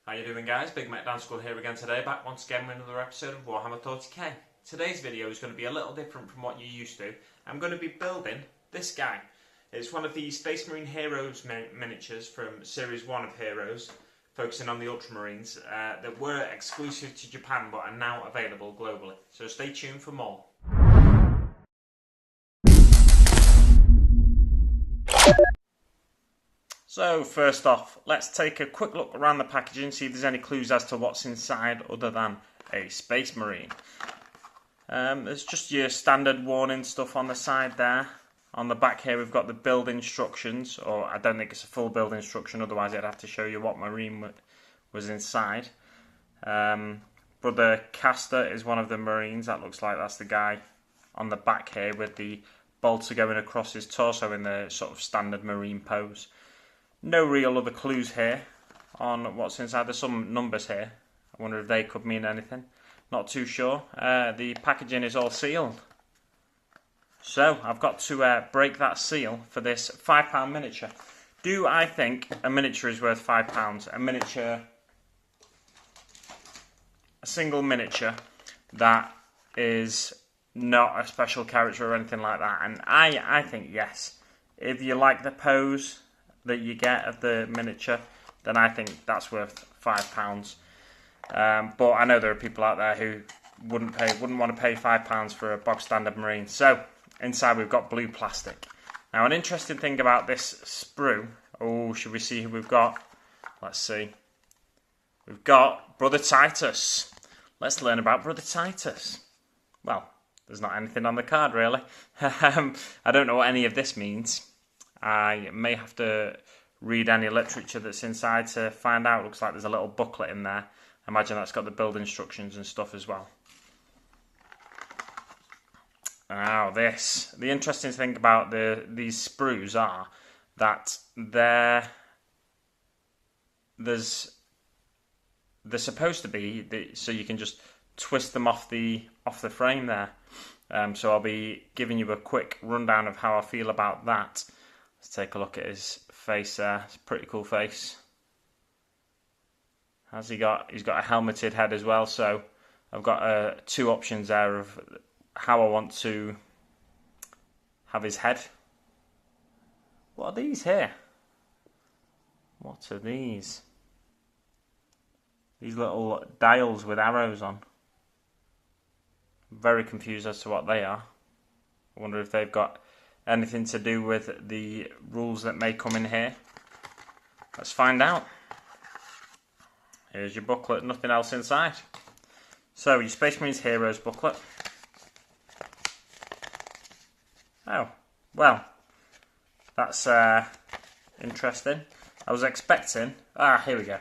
How you doing, guys? Big Mac Down School here again today, back once again with another episode of Warhammer Thoughty. Today's video is going to be a little different from what you're used to. I'm going to be building this guy. It's one of the Space Marine Heroes miniatures from Series 1 of Heroes, focusing on the Ultramarines, that were exclusive to Japan but are now available globally. So stay tuned for more. So first off, let's take a quick look around the packaging, see if there's any clues as to what's inside other than a Space Marine. There's just your standard warning stuff on the side there. On the back here we've got the build instructions, or I don't think it's a full build instruction, otherwise I'd have to show you what Marine was inside. Brother Castor is one of the Marines. That looks like that's the guy on the back here with the bolter going across his torso in the sort of standard Marine pose. No real other clues here on what's inside. There's some numbers here. I wonder if they could mean anything. Not too sure. The packaging is all sealed. So I've got to break that seal for this £5 miniature. Do I think a miniature is worth £5? A miniature, a single miniature that is not a special character or anything like that. And I think yes. If you like the pose that you get of the miniature, then I think that's worth £5. But I know there are people out there who wouldn't want to pay £5 for a bog standard Marine. So inside we've got blue plastic. Now an interesting thing about this sprue. Oh, should we see who we've got? Let's see. We've got Brother Titus. Let's learn about Brother Titus. Well, there's not anything on the card really. I don't know what any of this means. I may have to read any literature that's inside to find out. Looks like there's a little booklet in there. I imagine that's got the build instructions and stuff as well. Now this. The interesting thing about these sprues are that they're supposed to be so you can just twist them off the frame there. So I'll be giving you a quick rundown of how I feel about that. Let's take a look at his face there. It's a pretty cool face. He's got a helmeted head as well, so I've got two options there of how I want to have his head. What are these here? What are these? These little dials with arrows on. I'm very confused as to what they are. I wonder if they've got anything to do with the rules that may come in here. Let's find out. Here's your booklet, nothing else inside. So, your Space Marines Heroes booklet. Oh, well, that's interesting. I was expecting... here we go.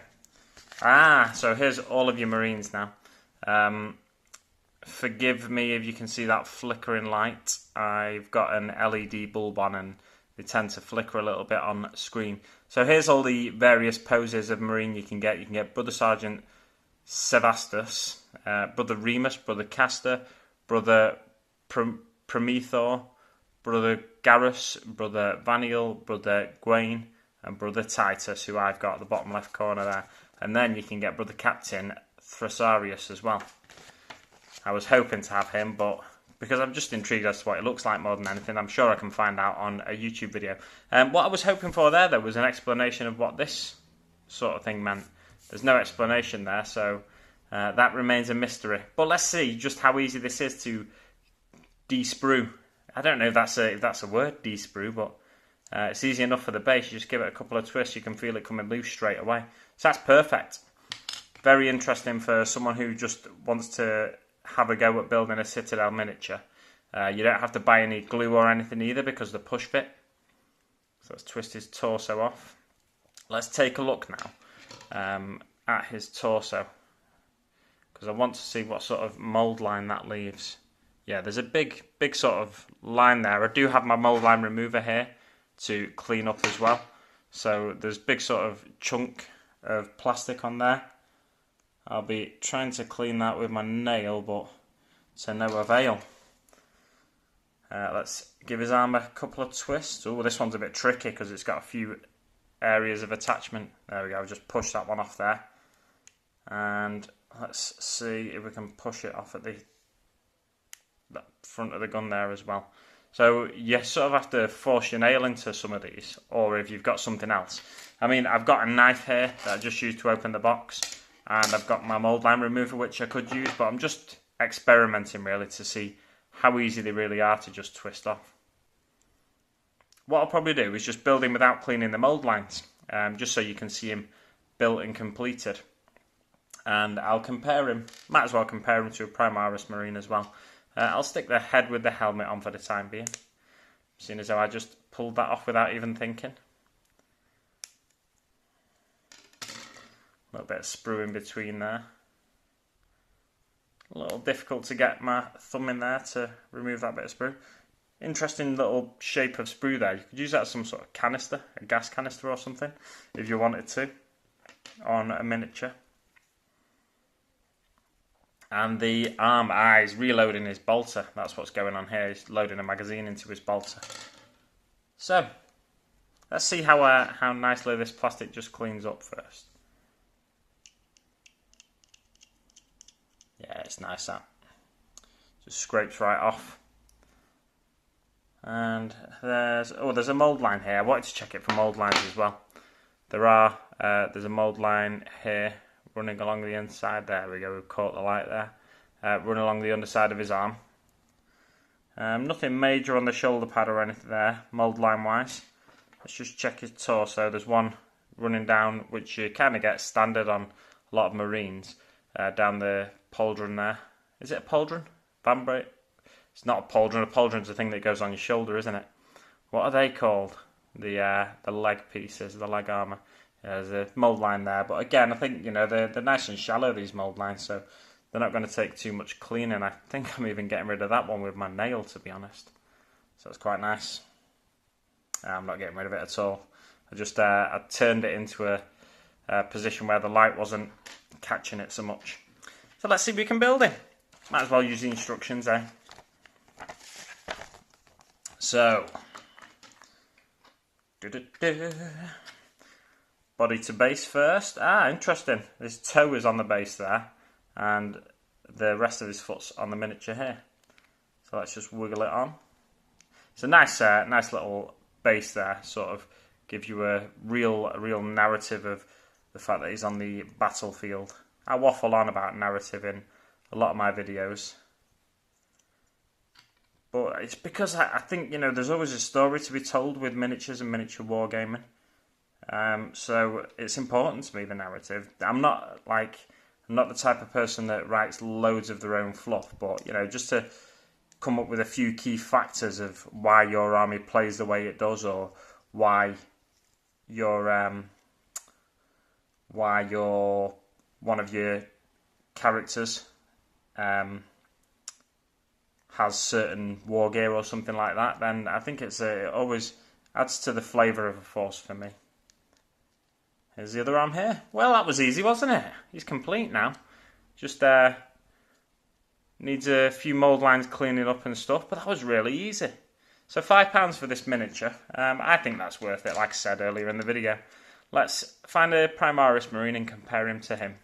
So here's all of your Marines now. Forgive me if you can see that flickering light. I've got an LED bulb on and they tend to flicker a little bit on screen. So here's all the various poses of Marine you can get. You can get Brother Sergeant Sevastus, Brother Remus, Brother Castor, Brother Promethor, Brother Garrus, Brother Vaniel, Brother Gawain, and Brother Titus, who I've got at the bottom left corner there. And then you can get Brother Captain Thrasarius as well. I was hoping to have him, but because I'm just intrigued as to what it looks like more than anything, I'm sure I can find out on a YouTube video. What I was hoping for there, though, was an explanation of what this sort of thing meant. There's no explanation there, so that remains a mystery. But let's see just how easy this is to de-sprue. I don't know if that's a word, de-sprue, but it's easy enough for the base. You just give it a couple of twists, you can feel it coming loose straight away. So that's perfect. Very interesting for someone who just wants to have a go at building a Citadel miniature. You don't have to buy any glue or anything either because the push fit. So let's twist his torso off. Let's take a look now at his torso, because I want to see what sort of mould line that leaves. Yeah, there's a big sort of line there. I do have my mould line remover here to clean up as well. So there's big sort of chunk of plastic on there. I'll be trying to clean that with my nail, but to no avail. Let's give his arm a couple of twists. Oh, this one's a bit tricky because it's got a few areas of attachment. There we go, just push that one off there. And let's see if we can push it off at the front of the gun there as well. So you sort of have to force your nail into some of these, or if you've got something else. I mean, I've got a knife here that I just used to open the box, and I've got my mould line remover which I could use, but I'm just experimenting really to see how easy they really are to just twist off. What I'll probably do is just build him without cleaning the mould lines, just so you can see him built and completed. And I'll compare him, might as well compare him to a Primaris Marine as well. I'll stick the head with the helmet on for the time being, seeing as though I just pulled that off without even thinking. A little bit of sprue in between there. A little difficult to get my thumb in there to remove that bit of sprue. Interesting little shape of sprue there. You could use that as some sort of canister, a gas canister or something, if you wanted to, on a miniature. And the arm he's reloading his bolter. That's what's going on here. He's loading a magazine into his bolter. So, let's see how nicely this plastic just cleans up first. Yeah, it's nice that. Just scrapes right off. And there's a mould line here. I wanted to check it for mould lines as well. There's a mould line here running along the inside. There we go, we've caught the light there. Running along the underside of his arm. Nothing major on the shoulder pad or anything there, mould line wise. Let's just check his torso. There's one running down, which you kind of get standard on a lot of Marines, down the pauldron there. Is it a pauldron? Vambrace? It's not a pauldron. A pauldron's the thing that goes on your shoulder, isn't it? What are they called? The leg pieces, the leg armour. Yeah, there's a mould line there, but again, I think they're nice and shallow, these mould lines, so they're not going to take too much cleaning. I think I'm even getting rid of that one with my nail, to be honest. So it's quite nice. I'm not getting rid of it at all. I just I turned it into a position where the light wasn't catching it so much. So let's see if we can build it. Might as well use the instructions, eh? So, body to base first. Interesting. His toe is on the base there, and the rest of his foot's on the miniature here. So let's just wiggle it on. It's a nice little base there. Sort of gives you a real narrative of the fact that he's on the battlefield. I waffle on about narrative in a lot of my videos. But it's because I think, there's always a story to be told with miniatures and miniature wargaming. So it's important to me, the narrative. I'm not the type of person that writes loads of their own fluff, but, just to come up with a few key factors of why your army plays the way it does, or why your one of your characters has certain war gear or something like that, then I think it always adds to the flavour of a force for me. Here's the other arm here. Well, that was easy, wasn't it? He's complete now. Just needs a few mould lines cleaning up and stuff, but that was really easy. So £5 for this miniature. I think that's worth it, like I said earlier in the video. Let's find a Primaris Marine and compare him to him.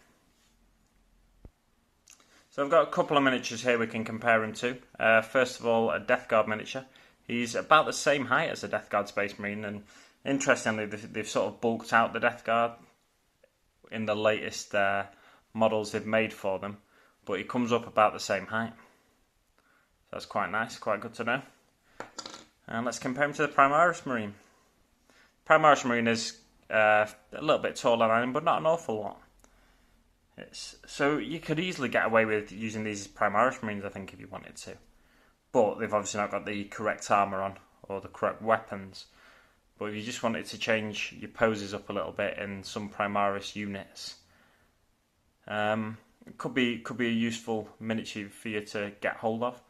So I've got a couple of miniatures here we can compare him to. First of all, a Death Guard miniature. He's about the same height as a Death Guard Space Marine, and interestingly, they've sort of bulked out the Death Guard in the latest models they've made for them, but he comes up about the same height. So that's quite nice, quite good to know. And let's compare him to the Primaris Marine. Primaris Marine is a little bit taller than him, but not an awful lot. So you could easily get away with using these as Primaris Marines, I think, if you wanted to. But they've obviously not got the correct armour on, or the correct weapons. But if you just wanted to change your poses up a little bit in some Primaris units, it could be a useful miniature for you to get hold of.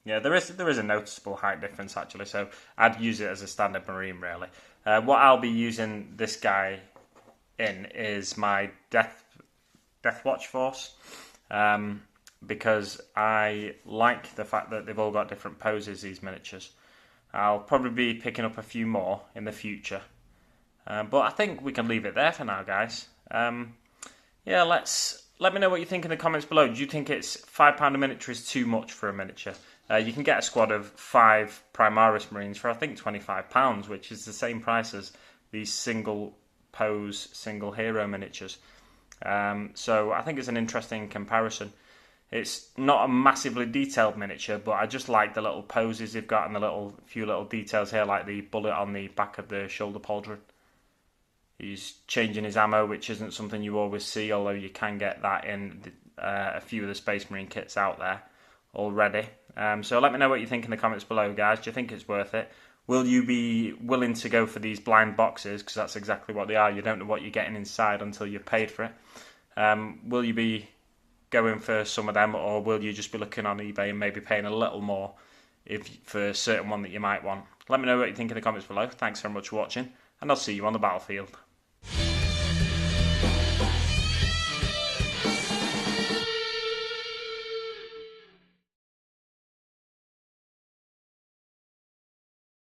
Yeah, there is a noticeable height difference actually, so I'd use it as a standard Marine really. What I'll be using this guy in is my Death Watch force, because I like the fact that they've all got different poses, these miniatures. I'll probably be picking up a few more in the future, But I think we can leave it there for now, guys. Yeah, let me know what you think in the comments below. Do you think it's £5 a miniature is too much for a miniature? You can get a squad of 5 Primaris Marines for I think £25, which is the same price as these single pose, single hero miniatures. So I think it's an interesting comparison. It's not a massively detailed miniature, but I just like the little poses they've got and the few little details here, like the bullet on the back of the shoulder pauldron. He's changing his ammo, which isn't something you always see, although you can get that in a few of the Space Marine kits out there already. So let me know what you think in the comments below, guys. Do you think it's worth it? Will you be willing to go for these blind boxes? Because that's exactly what they are. You don't know what you're getting inside until you've paid for it. Will you be going for some of them, or will you just be looking on eBay and maybe paying a little more for a certain one that you might want? Let me know what you think in the comments below. Thanks very much for watching, and I'll see you on the battlefield.